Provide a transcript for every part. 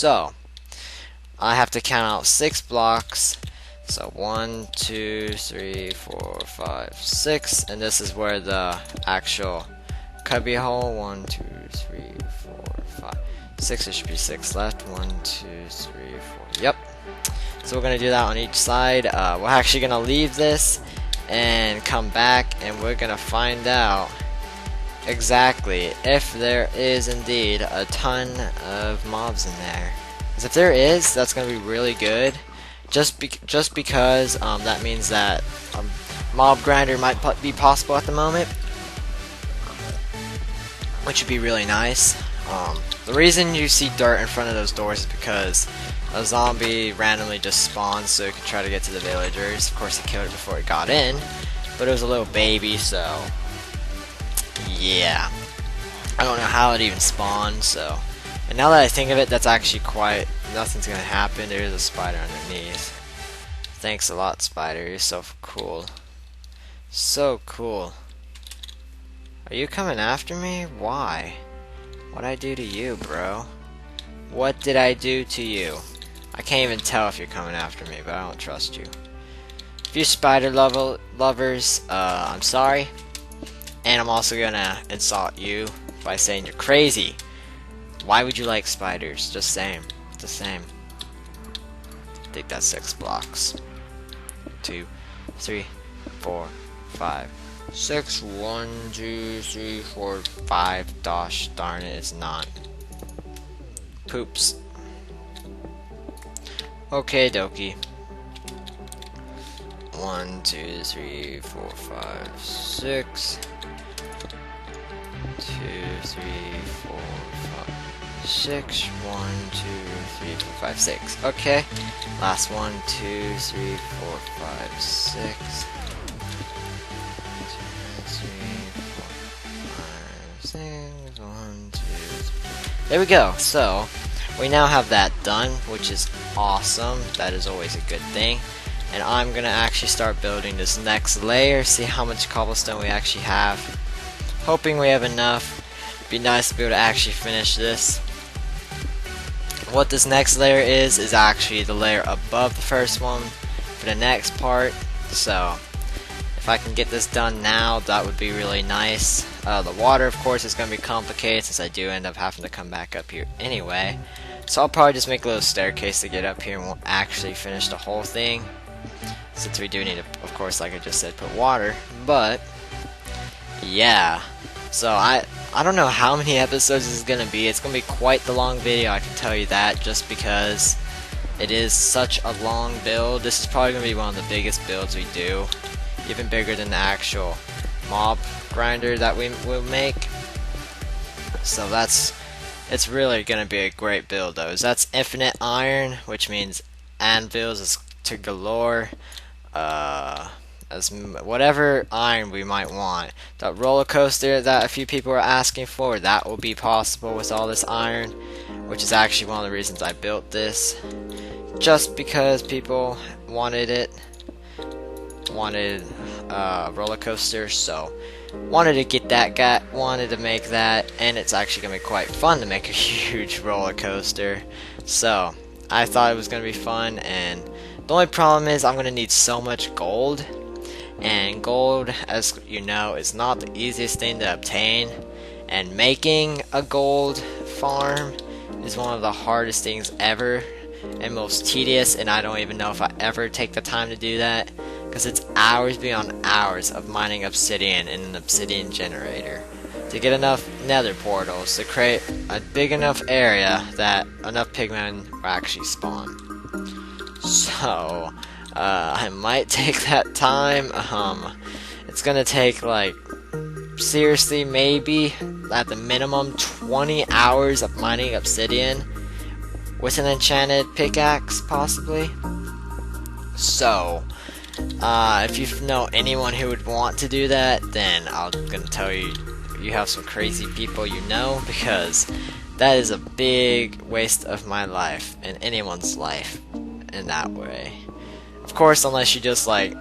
So I have to count out 6 blocks. So 1, 2, 3, 4, 5, 6, and this is where the actual cubby hole. 1, 2, 3, 4, 5, 6. There should be 6 left. 1, 2, 3, 4. Yep. So we're gonna do that on each side. We're actually gonna leave this and come back, and we're gonna find out exactly if there is indeed a ton of mobs in there. Because if there is, that's gonna be really good. Just because that means that mob grinder might be possible at the moment, which would be really nice. The reason you see dirt in front of those doors is because a zombie randomly just spawned so it could try to get to the villagers. Of course, it killed it before it got in, but it was a little baby, so yeah. I don't know how it even spawned, so. And now that I think of it, that's actually quite, nothing's gonna happen. There is a spider underneath. Thanks a lot, spider. You're so cool. So cool. Are you coming after me? Why? What'd I do to you, bro? What did I do to you? I can't even tell if you're coming after me, but I don't trust you. If you spider lovers, I'm sorry. And I'm also gonna insult you by saying you're crazy. Why would you like spiders? Just same. It's the same. I think that's 6 blocks. 2, 3, 4, 5, 6. 1, 2, 3, 4, 5. Gosh darn it, it's not. Poops. Okay, dokie. 1, 2, 3, 4, 5, 6. 2, 3, 4, 5, 6. 1, 2, 3, 4, 5, 6. Okay. Last one. 2, 3, 4, 5, 6. 2, 3, 4, 5, 6. 1, 2, 3. There we go. So we now have that done, which is awesome. That is always a good thing. And I'm gonna actually start building this next layer, see how much cobblestone we actually have. Hoping we have enough. It'd be nice to be able to actually finish this. What this next layer is actually the layer above the first one for the next part. So if I can get this done now, that would be really nice. The water, of course, is going to be complicated since I do end up having to come back up here anyway. So I'll probably just make a little staircase to get up here and won't actually finish the whole thing, since we do need to, of course, like I just said, put water. But yeah, so I don't know how many episodes this is going to be. It's going to be quite the long video, I can tell you that, just because it is such a long build. This is probably going to be one of the biggest builds we do, even bigger than the actual mob grinder that we will make. So it's really going to be a great build though. That's infinite iron, which means anvils is to galore. As whatever iron we might want. That roller coaster that a few people were asking for, that will be possible with all this iron, which is actually one of the reasons I built this. Just because people wanted it. Wanted roller coaster, so wanted to get that guy, wanted to make that, and it's actually gonna be quite fun to make a huge roller coaster. So I thought it was gonna be fun, and the only problem is I'm gonna need so much gold, and gold, as you know, is not the easiest thing to obtain, and making a gold farm is one of the hardest things ever and most tedious, and I don't even know if I ever take the time to do that, because it's hours beyond hours of mining obsidian in an obsidian generator to get enough nether portals to create a big enough area that enough pigmen will actually spawn. So I might take that time. It's gonna take, like, seriously, maybe at the minimum 20 hours of mining obsidian with an enchanted pickaxe, possibly. So if you know anyone who would want to do that, then I'm gonna tell you, you have some crazy people you know, because that is a big waste of my life and anyone's life in that way. Of course, unless you just, like,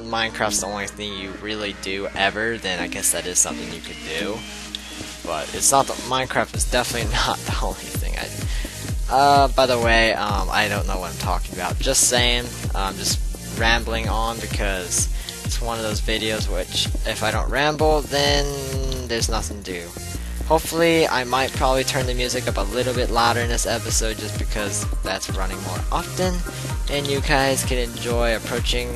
Minecraft's the only thing you really do ever, then I guess that is something you could do. But it's not, Minecraft is definitely not the only thing By the way, I don't know what I'm talking about. Just saying, just rambling on because it's one of those videos which, if I don't ramble, then there's nothing to do. Hopefully, I might probably turn the music up a little bit louder in this episode just because that's running more often, and you guys can enjoy approaching.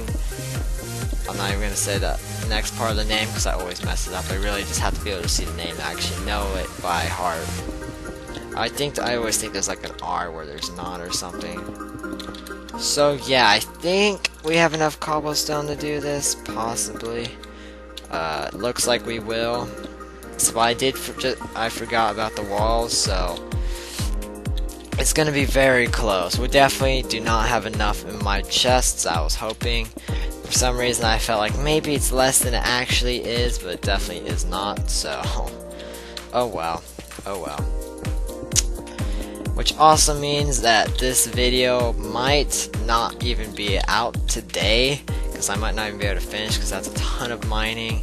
I'm not even going to say the next part of the name because I always mess it up. I really just have to be able to see the name and actually know it by heart. I always think there's like an R where there's not or something. So yeah, I think we have enough cobblestone to do this, possibly. Looks like we will. So I forgot about the walls, so it's gonna be very close. We definitely do not have enough in my chests. I was hoping. For some reason, I felt like maybe it's less than it actually is, but it definitely is not. So, oh well, oh well. Which also means that this video might not even be out today, because I might not even be able to finish, because that's a ton of mining.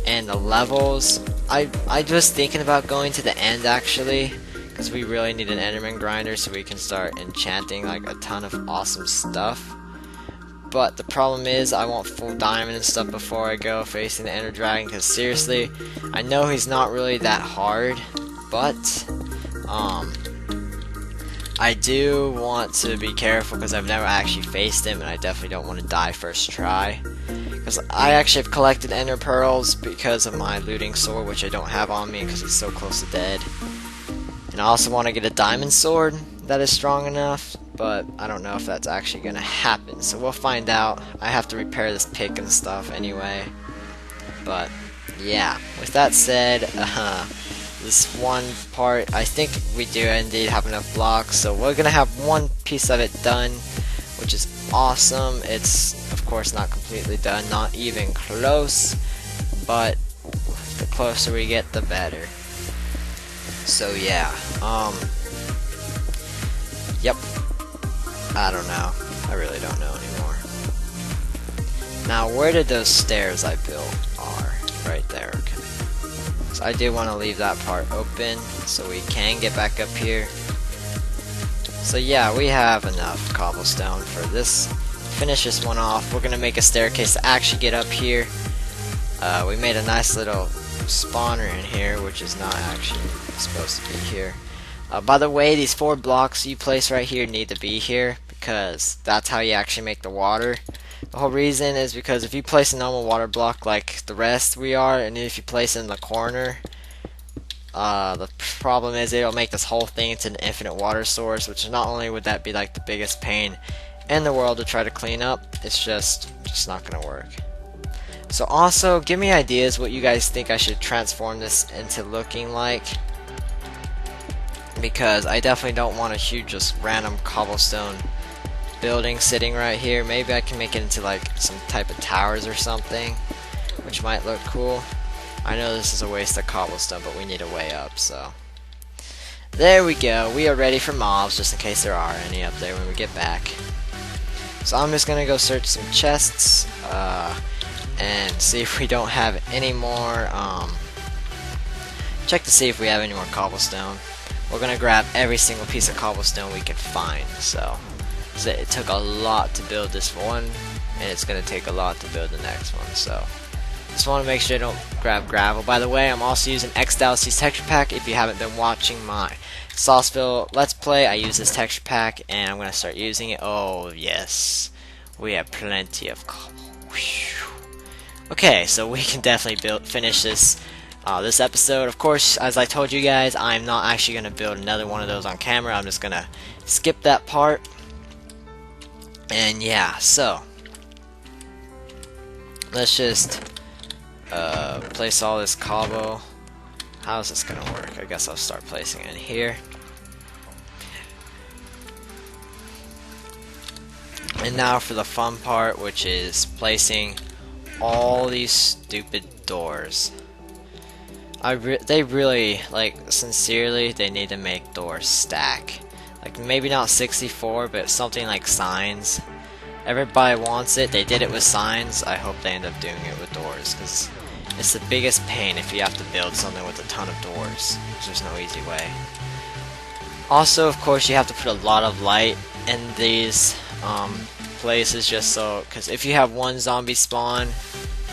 And the levels, I was thinking about going to the end actually, because we really need an enderman grinder so we can start enchanting like a ton of awesome stuff. But the problem is I want full diamond and stuff before I go facing the ender dragon, because seriously, I know he's not really that hard, but I do want to be careful because I've never actually faced him, and I definitely don't want to die first try. Because I actually have collected ender pearls because of my looting sword, which I don't have on me because it's so close to dead. And I also want to get a diamond sword that is strong enough, but I don't know if that's actually going to happen. So we'll find out. I have to repair this pick and stuff anyway. But yeah, with that said, this one part, I think we do indeed have enough blocks, so we're gonna have one piece of it done, which is awesome. It's of course not completely done, not even close, but the closer we get, the better. So yeah, yep, I don't know, I really don't know anymore. Now, where did those stairs I built are? Right there, okay. So I do want to leave that part open so we can get back up here. So yeah, we have enough cobblestone for this. Finish this one off. We're gonna make a staircase to actually get up here. We made a nice little spawner in here, which is not actually supposed to be here. By the way, these 4 blocks you place right here need to be here, because that's how you actually make the water. The whole reason is because if you place a normal water block like the rest we are, and if you place it in the corner, the problem is it'll make this whole thing into an infinite water source, which not only would that be like the biggest pain in the world to try to clean up, it's just not gonna work. So also, give me ideas what you guys think I should transform this into looking like, because I definitely don't want a huge just random cobblestone building sitting right here. Maybe I can make it into like some type of towers or something, which might look cool. I know this is a waste of cobblestone, but we need a way up, so there we go. We are ready for mobs, just in case there are any up there when we get back. So I'm just gonna go search some chests and see if we don't have any more, check to see if we have any more cobblestone. We're gonna grab every single piece of cobblestone we can find. So it took a lot to build this one, and it's going to take a lot to build the next one, so just want to make sure I don't grab gravel. By the way, I'm also using XDalcy's texture pack. If you haven't been watching my Sauceville Let's Play, I use this texture pack, and I'm going to start using it. Oh yes, we have plenty of cobble. Okay, so we can definitely finish this this episode. Of course, as I told you guys, I'm not actually going to build another one of those on camera. I'm just going to skip that part. And yeah, so let's just place all this cobble. How is this gonna work? I guess I'll start placing it in here. And now for the fun part, which is placing all these stupid doors. They really, like, sincerely, they need to make doors stack. Like, maybe not 64, but something like signs. Everybody wants it. They did it with signs. I hope they end up doing it with doors, because it's the biggest pain if you have to build something with a ton of doors. There's no easy way. Also, of course, you have to put a lot of light in these places just so, because if you have one zombie spawn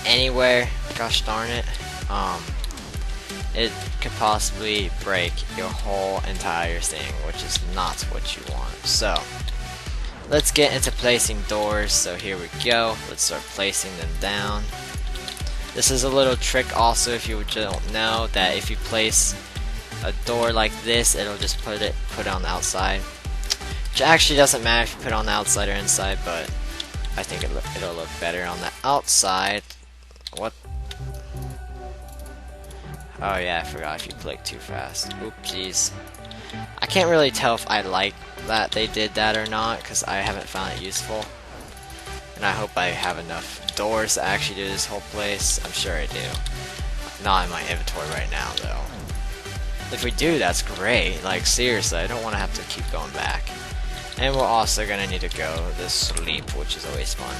anywhere, gosh darn it, it could possibly break your whole entire thing, which is not what you want. So, let's get into placing doors. So here we go. Let's start placing them down. This is a little trick also, if you don't know, that if you place a door like this, it'll just put it on the outside. Which actually doesn't matter if you put it on the outside or inside, but I think it'll look better on the outside. What? Oh yeah, I forgot if you click too fast. Oopsies. I can't really tell if I like that they did that or not, because I haven't found it useful. And I hope I have enough doors to actually do this whole place. I'm sure I do. Not in my inventory right now, though. If we do, that's great. Like, seriously, I don't want to have to keep going back. And we're also going to need to go to sleep, which is always fun.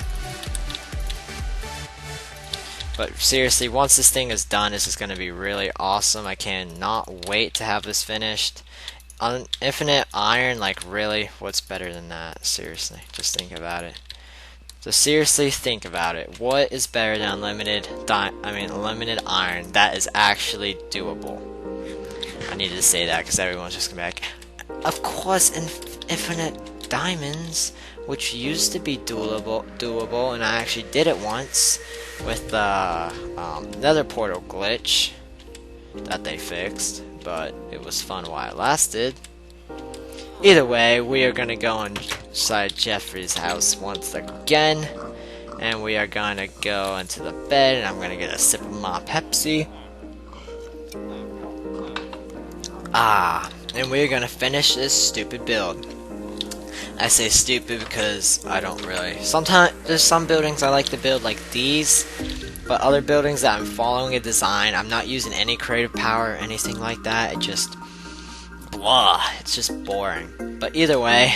But seriously, once this thing is done, this is going to be really awesome. I cannot wait to have this finished. Infinite iron, like, really, what's better than that? Seriously, just think about it. So seriously, think about it. What is better than unlimited iron that is actually doable? I needed to say that because everyone's just gonna be like, of course, infinite diamonds, which used to be doable, and I actually did it once with the nether portal glitch that they fixed, but it was fun while it lasted. Either way, we are gonna go inside Jeffrey's house once again, and we are gonna go into the bed, and I'm gonna get a sip of my Pepsi. And we're gonna finish this stupid build. I say stupid because I don't really. Sometimes there's some buildings I like to build like these, but other buildings that I'm following a design, I'm not using any creative power or anything like that. It just blah, it's just boring. But either way,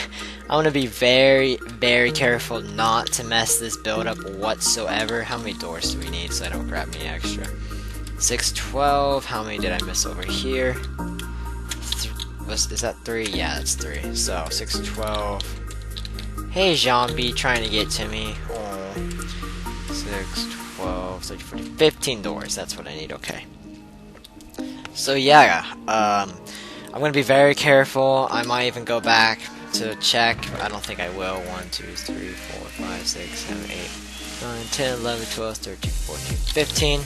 I want to be very, very careful not to mess this build up whatsoever. How many doors do we need so I don't grab any extra? 6, 12. How many did I miss over here? Is that 3? Yeah, that's 3. So 6, 12. Hey, zombie, trying to get to me. Oh. 6, 12, 13, 14, 15 doors. That's what I need. Okay. So yeah, I'm gonna be very careful. I might even go back to check. I don't think I will. 1, 2, 3, 4, 5, 6, 7, 8, 9, 10, 11, 12, 13, 14, 15.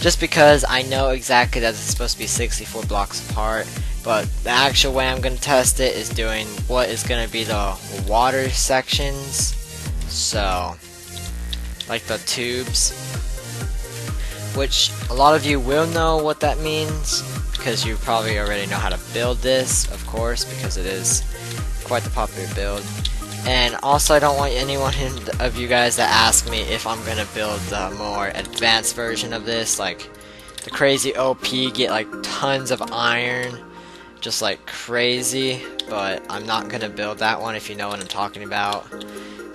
Just because I know exactly that it's supposed to be 64 blocks apart. But the actual way I'm going to test it is doing what is going to be the water sections. So, like the tubes. Which a lot of you will know what that means, because you probably already know how to build this, of course, because it is quite the popular build. And also, I don't want anyone of you guys to ask me if I'm going to build the more advanced version of this, like the crazy OP, get like tons of iron, just like crazy, but I'm not going to build that one, if you know what I'm talking about,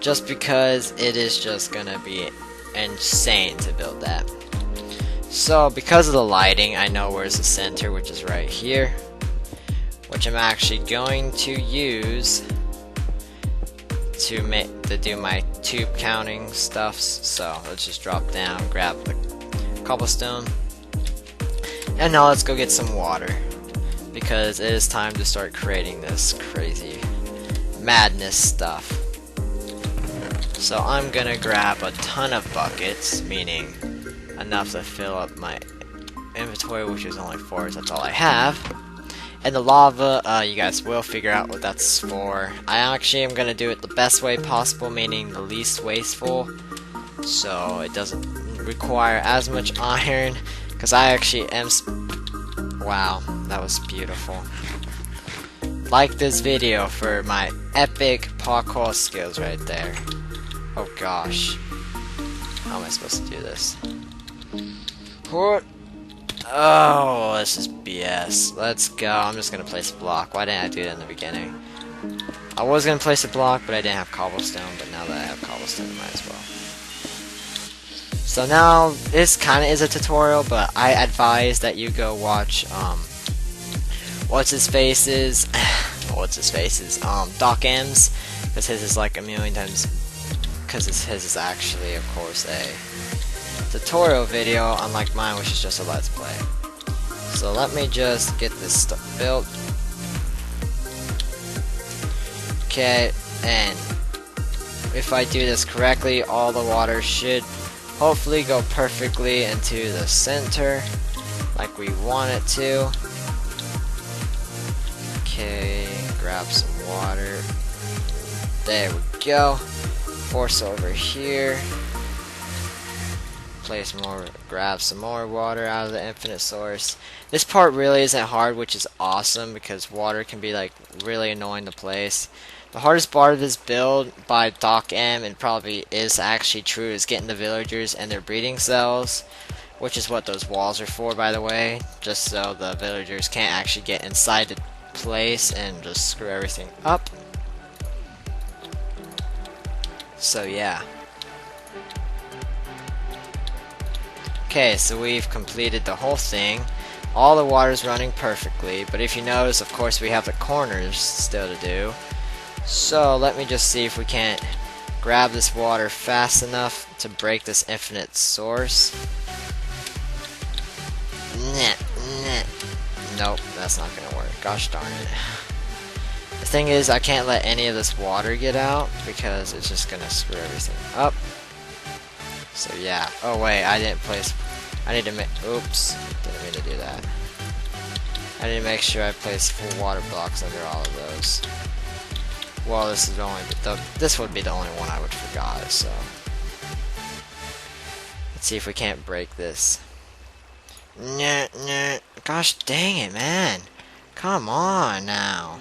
just because it is just going to be insane to build that. So because of the lighting, I know where's the center, which is right here, which I'm actually going to use to do my tube counting stuffs. So let's just drop down, grab the cobblestone, and now let's go get some water, because it is time to start creating this crazy madness stuff. So I'm gonna grab a ton of buckets, meaning enough to fill up my inventory, which is only 4, so that's all I have. And the lava, you guys will figure out what that's for. I actually am gonna do it the best way possible, meaning the least wasteful, so it doesn't require as much iron, because I actually am. Wow, that was beautiful. Like this video for my epic parkour skills right there. Oh gosh. How am I supposed to do this? Oh, this is BS. Let's go. I'm just gonna place a block. Why didn't I do that in the beginning? I was gonna place a block, but I didn't have cobblestone, but now that I have cobblestone, I might as well. So now, this kinda is a tutorial, but I advise that you go watch what's his faces, Doc M's, because his is like a million times, because his is actually, of course, a tutorial video, unlike mine, which is just a let's play. So let me just get this stuff built. Okay, and if I do this correctly, all the water should hopefully go perfectly into the center like we want it to. Okay, grab some water. There we go. Force over here. Place more, grab some more water out of the infinite source. This part really isn't hard, which is awesome because water can be like really annoying to place. The hardest part of this build by Doc M, and probably is actually true, is getting the villagers and their breeding cells, which is what those walls are for, by the way, just so the villagers can't actually get inside the place and just screw everything up. So yeah. Okay, so we've completed the whole thing. All the water's running perfectly, but if you notice, of course, we have the corners still to do. So let me just see if we can't grab this water fast enough to break this infinite source. Nope, that's not gonna work. Gosh darn it. The thing is, I can't let any of this water get out because it's just gonna screw everything up. So yeah. Oh wait, I didn't place. I need to make. Oops, didn't mean to do that. I need to make sure I place full water blocks under all of those. Well, this is this would be the only one I would forgot. So let's see if we can't break this. Nah. Gosh dang it, man! Come on now.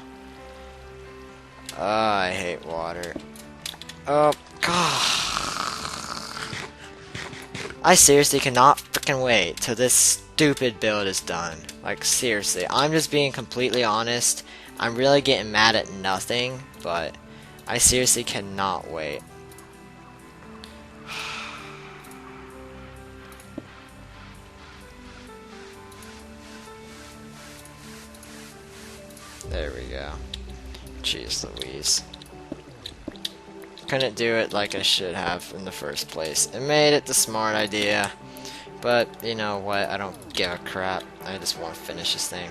Oh, I hate water. Oh God! I seriously cannot freaking wait till this stupid build is done. Like seriously, I'm just being completely honest. I'm really getting mad at nothing, but I seriously cannot wait. There we go. Jeez Louise. Couldn't do it like I should have in the first place. It made it the smart idea, but you know what? I don't give a crap. I just want to finish this thing.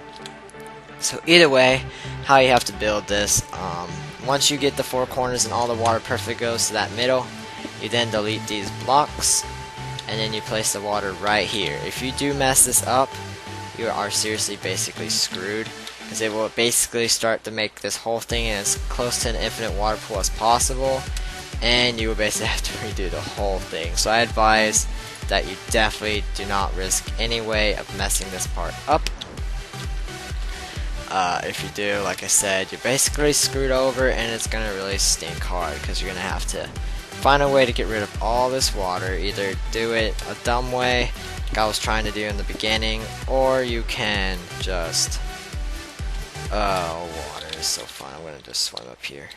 So either way, how you have to build this, once you get the four corners and all the water perfect goes to that middle, you then delete these blocks, and then you place the water right here. If you do mess this up, you are seriously basically screwed, because it will basically start to make this whole thing as close to an infinite water pool as possible, and you will basically have to redo the whole thing. So I advise that you definitely do not risk any way of messing this part up. If you do, like I said, you're basically screwed over, and it's gonna really stink hard because you're gonna have to find a way to get rid of all this water. Either do it a dumb way, like I was trying to do in the beginning, or you can just water is so fun. I'm gonna just swim up here,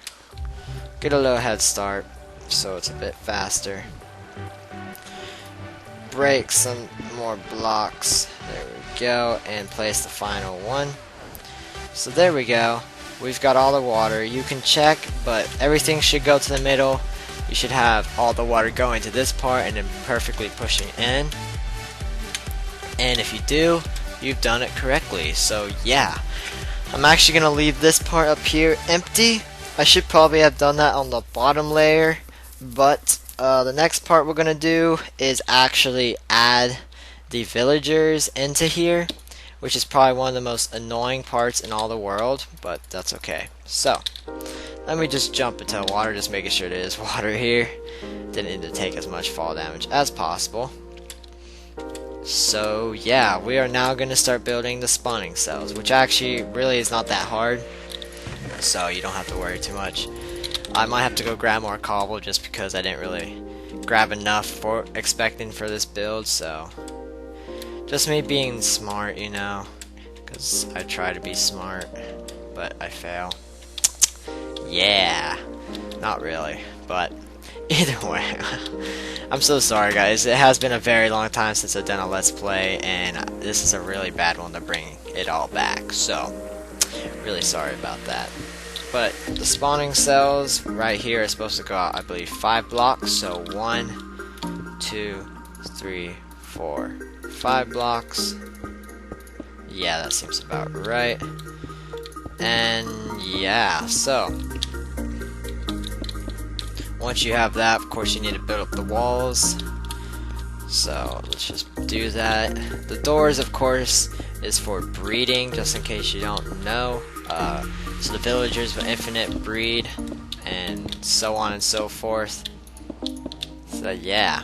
get a little head start so it's a bit faster, break some more blocks, there we go, and place the final one. So there we go, we've got all the water. You can check, but everything should go to the middle. You should have all the water going to this part and then perfectly pushing in, and if you do, you've done it correctly. So yeah, I'm actually going to leave this part up here empty. I should probably have done that on the bottom layer, but the next part we're going to do is actually add the villagers into here, which is probably one of the most annoying parts in all the world, but that's okay. So let me just jump into water, just making sure there is water here. Didn't need to take as much fall damage as possible. So yeah, we are now going to start building the spawning cells, which actually really is not that hard, so you don't have to worry too much. I might have to go grab more cobble just because I didn't really grab enough for expecting for this build, so just me being smart, you know, because I try to be smart, but I fail. Yeah, not really, but either way, I'm so sorry guys. It has been a very long time since I've done a Let's Play, and this is a really bad one to bring it all back. So, Really sorry about that. But the spawning cells right here are supposed to go out, I believe, 5 blocks. So 1, 2, 3, 4, 5 blocks. Yeah, that seems about right. And yeah, so once you have that, of course, you need to build up the walls. So let's just do that. The doors, of course, is for breeding, just in case you don't know. So the villagers will infinite breed, and so on and so forth. So yeah,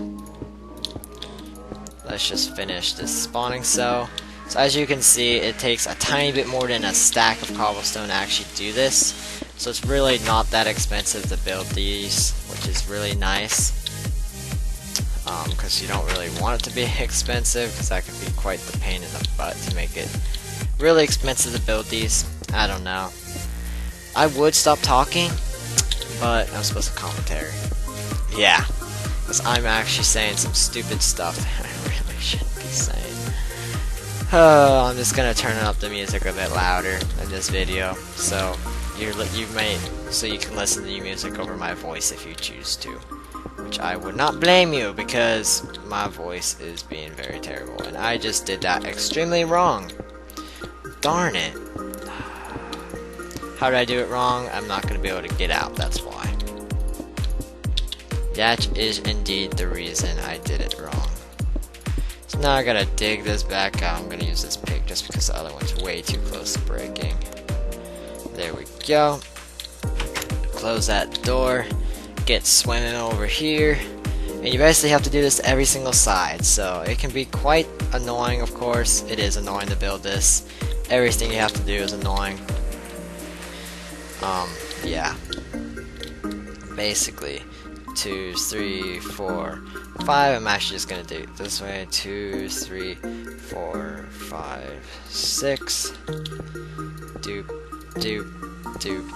let's just finish this spawning cell. So as you can see, it takes a tiny bit more than a stack of cobblestone to actually do this. So it's really not that expensive to build these, which is really nice. Because you don't really want it to be expensive, because that can be quite the pain in the butt to make it really expensive to build these. I don't know. I would stop talking, but I'm supposed to commentary. Yeah, because I'm actually saying some stupid stuff that I really shouldn't be saying. Oh, I'm just gonna turn up the music a bit louder in this video, so you can listen to the music over my voice if you choose to. Which I would not blame you, because my voice is being very terrible, and I just did that extremely wrong. Darn it. How did I do it wrong? I'm not going to be able to get out, that's why. That is indeed the reason I did it wrong. So now I gotta dig this back out. I'm going to use this pick just because the other one's way too close to breaking. There we go. Close that door. Get swimming over here, and you basically have to do this to every single side, so it can be quite annoying. Of course, it is annoying to build this. Everything you have to do is annoying. Yeah, basically 2, 3, 4, 5. I'm actually just gonna do it this way. 2, 3, 4, 5, 6. Doop, doop, doop,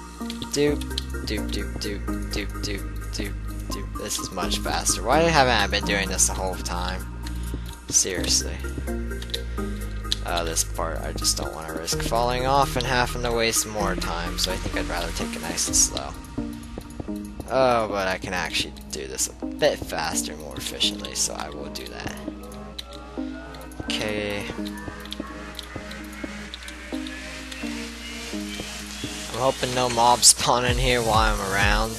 doop, doop, doop, doop, doop, doop. This is much faster. Why haven't I been doing this the whole time? Seriously. This part, I just don't want to risk falling off and having to waste more time, so I think I'd rather take it nice and slow. Oh, but I can actually do this a bit faster, more efficiently, so I will do that. Okay. I'm hoping no mobs spawn in here while I'm around.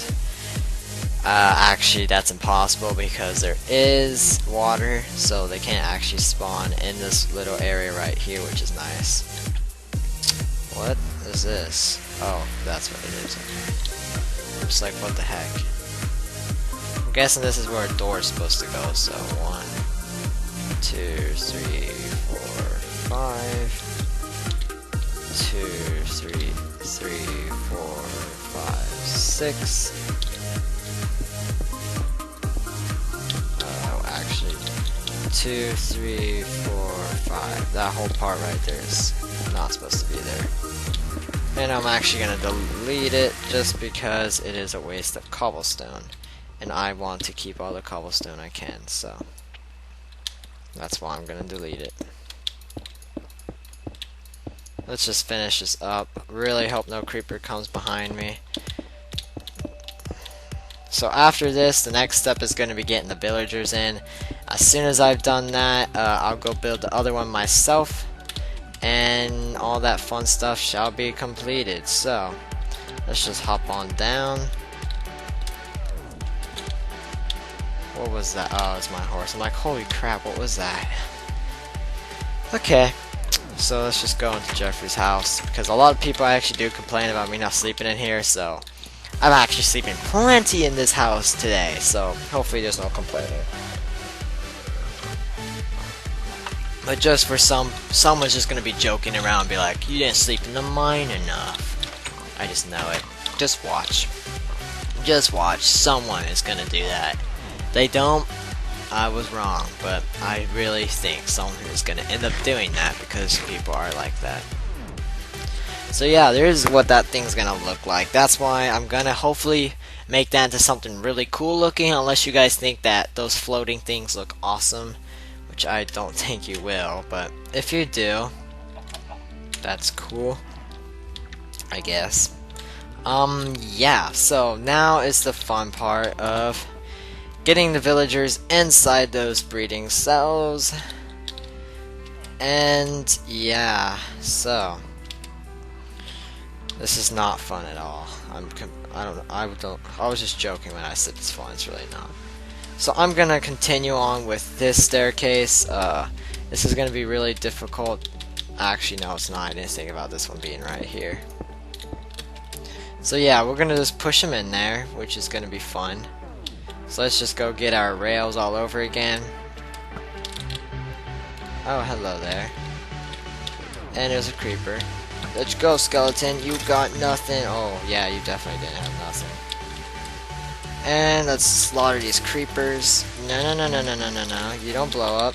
Actually, that's impossible because there is water, so they can't actually spawn in this little area right here, which is nice. What is this? Oh, that's what it is. Okay. Just like, what the heck? I'm guessing this is where a door is supposed to go, so 1, 2, 3, 4, 5. 2, 3, 4, 5, 6. Actually, 2, 3, 4, 5. That whole part right there is not supposed to be there. And I'm actually going to delete it just because it is a waste of cobblestone. And I want to keep all the cobblestone I can, so that's why I'm going to delete it. Let's just finish this up. Really hope no creeper comes behind me. So after this, the next step is going to be getting the villagers in. As soon as I've done that, I'll go build the other one myself, and all that fun stuff shall be completed. So let's just hop on down. What was that? Oh, it's my horse. I'm like, holy crap, what was that? Okay, so let's just go into Jeffrey's house, because a lot of people actually do complain about me not sleeping in here, so I'm actually sleeping plenty in this house today, so hopefully there's no complaining. But just for someone's just gonna be joking around and be like, you didn't sleep in the mine enough. I just know it. Just watch. Just watch. Someone is gonna do that. They don't, I was wrong, but I really think someone is gonna end up doing that because people are like that. So yeah, there's what that thing's gonna look like. That's why I'm gonna hopefully make that into something really cool looking, unless you guys think that those floating things look awesome, which I don't think you will, but if you do, that's cool. I guess. Yeah, so now is the fun part of getting the villagers inside those breeding cells. And yeah, so this is not fun at all. I was just joking when I said it's fun. It's really not. So I'm gonna continue on with this staircase. This is gonna be really difficult. Actually, no, it's not. I didn't think about this one being right here. So yeah, we're gonna just push them in there, which is gonna be fun. So let's just go get our rails all over again. Oh, hello there. And there's a creeper. Let's go, skeleton. You got nothing. Oh, yeah, you definitely didn't have nothing. And let's slaughter these creepers. No. You don't blow up.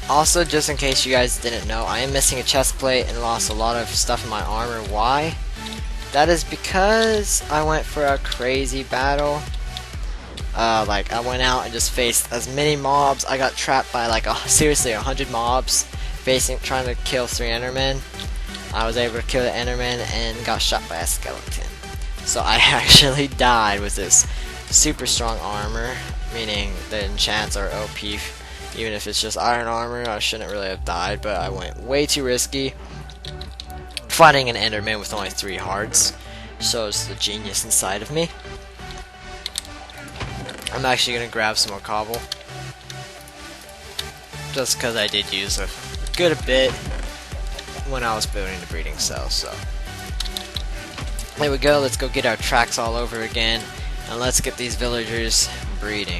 Also, just in case you guys didn't know, I am missing a chest plate and lost a lot of stuff in my armor. Why? That is because I went for a crazy battle. Like, I went out and just faced as many mobs. I got trapped by like seriously 100 mobs trying to kill 3 endermen. I was able to kill the enderman and got shot by a skeleton. So I actually died with this super strong armor, meaning the enchants are OP. Even if it's just iron armor, I shouldn't really have died, but I went way too risky fighting an enderman with only 3 hearts. Shows the genius inside of me. I'm actually going to grab some more cobble, just because I did use a good bit when I was building the breeding cell. So there we go. Let's go get our tracks all over again, and let's get these villagers breeding.